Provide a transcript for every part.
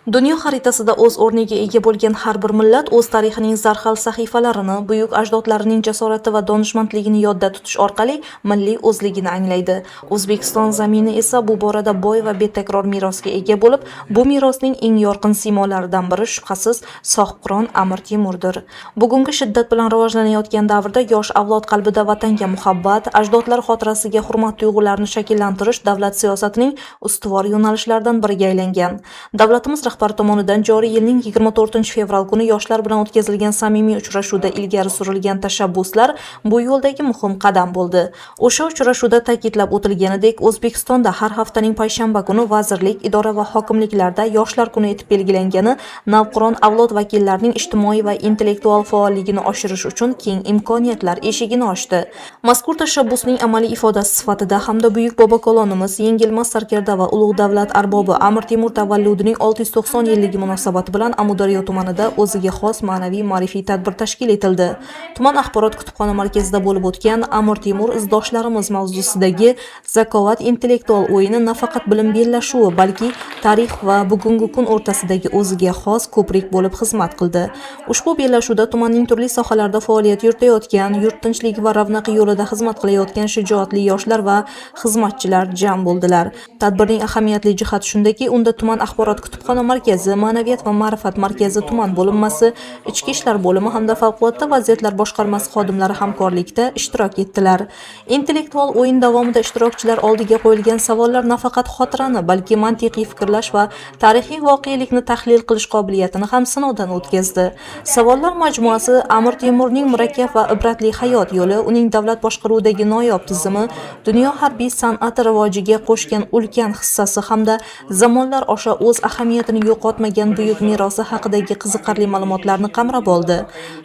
Dunyo xaritasida o'z o'rniga ega bo'lgan har bir millat o'z tarixining zarhal sahifalarini, buyuk ajdodlarining jasorati va donishmandligini yodda tutish orqali milliy o'zligini anglaydi. O'zbekiston zamini esa bu borada boy va betakror merosga ega bo'lib, bu merosning eng yorqin siymolaridan biri shubhasiz Sohibqiron Amir Temurdir. Bugungi shiddat bilan rivojlanayotgan davrda yosh avlod qalbida vatanga muhabbat, ajdodlar xotirasiga hurmat tuyg'ularini shakllantirish davlat siyosatining ustuvor yo'nalishlaridan biriga aylangan. Davlatimiz rahbari tomonidan joriy yilning 24-fevral kuni yoshlar bilan o'tkazilgan samimiy uchrashuvda ilgari surilgan tashabbuslar bu yo'ldagi muhim qadam bo'ldi. O'sha uchrashuvda ta'kidlab o'tilganidek, O'zbekistonda har haftaning payshanba kuni vazirlik, idora va hokimliklarda yoshlar kuni etib belgilangani navqiron avlod vakillarining ijtimoiy va intellektual faolligini oshirish uchun keng imkoniyatlar eshigini ochdi. Mazkur tashabbusning amaliy ifodasi sifatida hamda buyuk bobokalonimiz, yengilmas sarkarda va ulug' davlat arbobi Amir Temur tavalludining 690 yilligi munosabati bilan Amudaryo tumanida o'ziga xos ma'naviy-ma'rifiy tadbir tashkil etildi. Tuman axborot kutubxona markazida bo'lib o'tgan Amir Temur izdoshlarimiz mavzusidagi zakovat intellektual o'yini nafaqat bilim bellashuvi, balki tarix va bugungi kun o'rtasidagi o'ziga xos ko'prik bo'lib xizmat qildi. Ushbu bellashuvda tumanning turli sohalarda faoliyat yuritayotgan, yurt tinchlik va ravnaqi yo'lida xizmat qilayotgan shijoatli yoshlar va xizmatchilar jam bo'ldilar. Tadbirning ahamiyatli jihati shundaki, unda tuman axborot kutubxona markazi, ma'naviyat va ma'rifat markazi tuman bo'linmasi, ichki ishlar bo'limi hamda favqulodda vaziyatlar boshqarmasi xodimlari hamkorlikda ishtirok etdilar. Intellektual o'yin davomida ishtirokchilar oldiga qo'yilgan savollar nafaqat xotirani, balki mantiqiy fikrlash va tarixiy voqelikni tahlil qilish qobiliyatini ham sinovdan o'tkazdi. Savollar majmuasi Amir Temurning murakkab va ibratli hayot yo'li, uning davlat boshqaruvidagi noyob tizimi, dunyo harbiy san'ati rivojiga qo'shgan ulkan hissasi hamda zamonlar osha o'z ahamiyatini yo'qotmagan buyuk merosi haqidagi qiziqarli ma'lumotlarni qamrab oldi.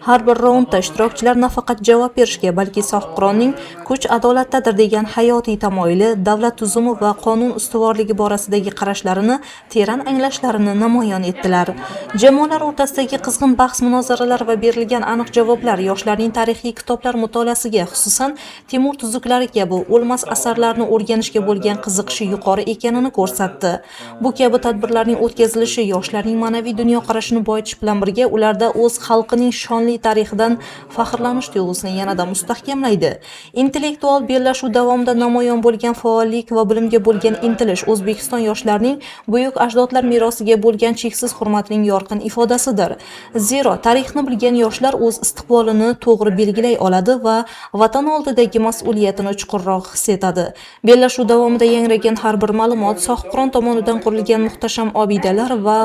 Har bir raundda ishtirokchilar nafaqat javob berishga, balki Sohibqironning kuch adolatdadir degan hayotiy tamoyili, davlat tuzumi va qonun ustuvorligi borasidagi qarashlarini teran anglashlarini namoyon etdilar. Jamoalar o'rtasidagi qizg'in bahs-munozaralar va berilgan aniq javoblar yoshlarning tarixiy kitoblar mutolaasiga, xususan Temur tuzuklari kabi o'lmas asarlarni o'rganishga bo'lgan qiziqishi yuqori ekanini ko'rsatdi. Bu kabi tadbirlarning o'tkazilishi yoshlarning ma'naviy dunyoqarashini boyitish bilan birga ularda o'z xalqining shonli tarixidan faxrlanish tuyg'usini yanada mustahkamlaydi. Intellektual bellashuv davomida namoyon bo'lgan faollik va bilimga bo'lgan intilish O'zbekiston yoshlarining buyuk ajdodlar merosiga bo'lgan cheksiz hurmatining yorqin ifodasidir. Zero, tarixni bilgan yoshlar o'z istiqbolini to'g'ri belgilay oladi va vatan oldidagi mas'uliyatini chuqurroq his etadi. Bellashuv davomida yangragan har bir ma'lumot Sohibqiron tomonidan qurilgan muhtasham obidalar va